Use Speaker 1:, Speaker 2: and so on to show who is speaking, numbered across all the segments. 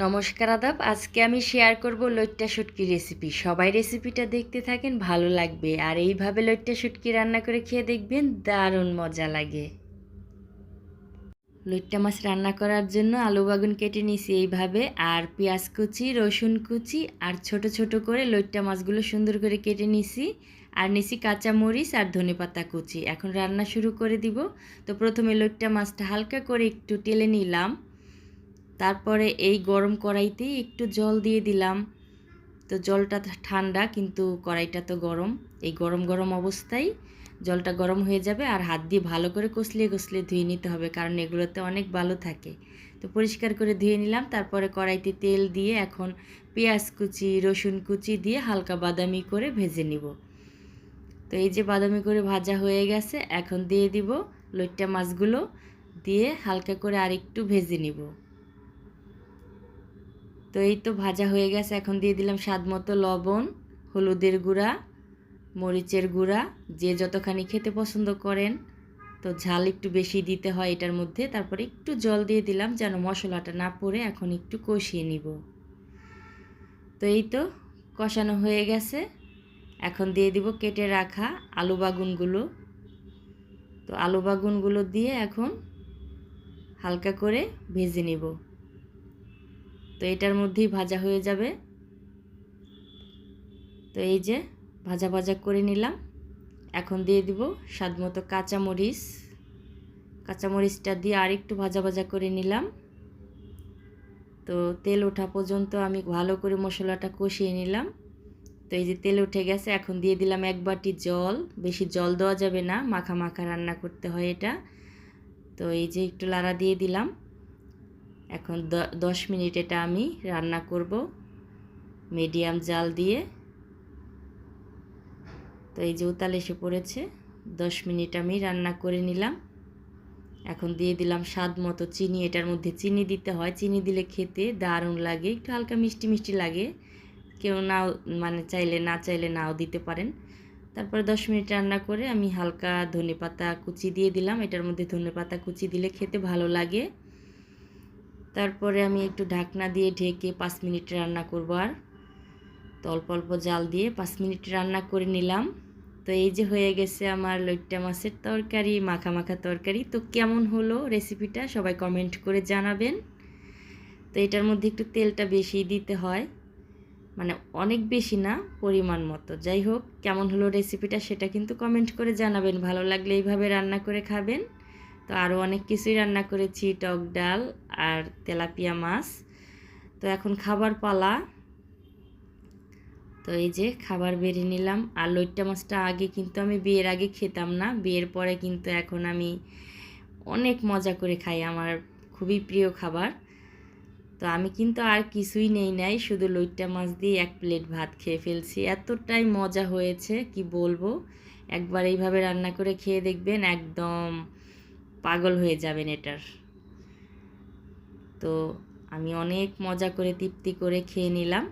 Speaker 1: নমস্কার আদাব। আজকে আমি শেয়ার করব লইট্টা শুটকি রেসিপি। সবাই রেসিপিটা দেখতে থাকেন, ভালো লাগবে। আর এইভাবে লইট্টা শুটকি রান্না করে খেয়ে দেখবেন, দারুণ মজা লাগে। লইট্টা মাছ রান্না করার জন্য আলু বাগুন কেটে নিছি এইভাবে, আর পেঁয়াজ কুচি, রসুন কুচি আর ছোট ছোট করে লইট্টা মাছগুলো সুন্দর করে কেটে নিছি। আর নিছি কাঁচামরিচ আর ধনেপাতা কুচি। এখন রান্না শুরু করে দিব। তো প্রথমে লইট্টা মাছটা হালকা করে একটু টেলে নিলাম। তারপরে এই গরম কড়াইতেই একটু জল দিয়ে দিলাম। তো জলটা ঠান্ডা কিন্তু কড়াইটা তো গরম। এই গরম গরম অবস্থায় জলটা গরম হয়ে যাবে, আর হাত দিয়ে ভালো করে কষলিয়ে কষলিয়ে ধুয়ে নিতে হবে, কারণ এগুলোতে অনেক বালু থাকে। তো পরিষ্কার করে ধুয়ে নিলাম। তারপরে কড়াইতে তেল দিয়ে এখন পেঁয়াজ কুচি, রসুন কুচি দিয়ে হালকা বাদামি করে ভেজে নিব। তো এই যে বাদামি করে ভাজা হয়ে গেছে, এখন দিয়ে দিব লইট্টা মাছগুলো, দিয়ে হালকা করে আরেকটু ভেজে নিব। তো এই তো ভাজা হয়ে গেছে। এখন দিয়ে দিলাম স্বাদ মতো লবণ, হলুদের গুঁড়া, মরিচের গুঁড়া, যে যতখানি খেতে পছন্দ করেন। তো ঝাল একটু বেশি দিতে হয় এটার মধ্যে। তারপরে একটু জল দিয়ে দিলাম যেন মশলাটা না পড়ে। এখন একটু কষিয়ে নিব। তো এই তো কষানো হয়ে গেছে। এখন দিয়ে দিব কেটে রাখা আলু বাগুনগুলো। তো আলু বাগুনগুলো দিয়ে এখন হালকা করে ভেজে নিব। তো এটার মধ্যেই ভাজা হয়ে যাবে। তো এই যে ভাজা ভাজা করে নিলাম। এখন দিয়ে দিব স্বাদমতো কাঁচামরিচ। কাঁচামরিচটা দিয়ে আরেকটু ভাজা ভাজা করে নিলাম। তো তেল ওঠা পর্যন্ত আমি ভালো করে মশলাটা কষিয়ে নিলাম। তো এই যে তেল উঠে গেছে, এখন দিয়ে দিলাম 1 বাটি জল। বেশি জল দেওয়া যাবে না, মাখা মাখা রান্না করতে হয় এটা। তো এই যে একটু লাড়া দিয়ে দিলাম। এখন 10 মিনিট এটা আমি রান্না করব মিডিয়াম জাল দিয়ে। তো এই যে উতাল এসে পড়েছে। 10 মিনিট আমি রান্না করে নিলাম। এখন দিয়ে দিলাম স্বাদ মতো চিনি। এটার মধ্যে চিনি দিতে হয়, চিনি দিলে খেতে দারুণ লাগে, একটু হালকা মিষ্টি মিষ্টি লাগে। কেউ নাও মানে চাইলে না চাইলে নাও দিতে পারেন। তারপরে 10 মিনিট রান্না করে আমি হালকা ধনেপাতা কুচি দিয়ে দিলাম। এটার মধ্যে ধনেপাতা কুচি দিলে খেতে ভালো লাগে। তারপরে আমি একটু ঢাকনা দিয়ে ঢেকে 5 মিনিট রান্না করব। আর তো অল্প অল্প জাল দিয়ে 5 মিনিট রান্না করে নিলাম। তো এই যে হয়ে গেছে আমার লইট্টা মাছের তরকারি, মাখা মাখা তরকারি। তো কেমন হলো রেসিপিটা সবাই কমেন্ট করে জানাবেন। তো এটার মধ্যে একটু তেলটা বেশি দিতে হয়, মানে অনেক বেশি না, পরিমাণ মতো। যাই হোক, কেমন হলো রেসিপিটা সেটা কিন্তু কমেন্ট করে জানাবেন। ভালো লাগলে এইভাবে রান্না করে খাবেন। তো আরও অনেক কিছুই রান্না করেছি, টক ডাল আর তেলাপিয়া মাছ। তো এখন খাবার পালা। তো এই যে খাবার বেড়ে নিলাম। আর লইট্টা মাছটা আগে কিন্তু আমি বিয়ের আগে খেতাম না, বিয়ের পরে কিন্তু এখন আমি অনেক মজা করে খাই। আমার খুবই প্রিয় খাবার। তো আমি কিন্তু আর কিছুই নেই নাই, শুধু লইট্টা মাছ দিয়ে 1 প্লেট ভাত খেয়ে ফেলছি। এতটাই মজা হয়েছে কি বলবো। একবার এইভাবে রান্না করে খেয়ে দেখবেন, একদম পাগল হয়ে যাবেন এটার। তো আমি অনেক মজা করে তৃপ্তি করে খেয়ে নিলাম।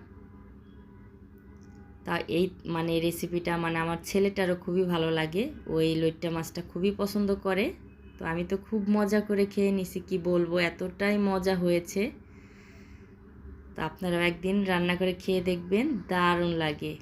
Speaker 1: তা এই মানে রেসিপিটা মানে আমার ছেলেটারও খুবই ভালো লাগে, ওই লইট্টা মাছটা খুবই পছন্দ করে। তো আমি তো খুব মজা করে খেয়ে নিছি, কি বলবো, এতটাই মজা হয়েছে। তো আপনারাও একদিন রান্না করে খেয়ে দেখবেন, দারুণ লাগে।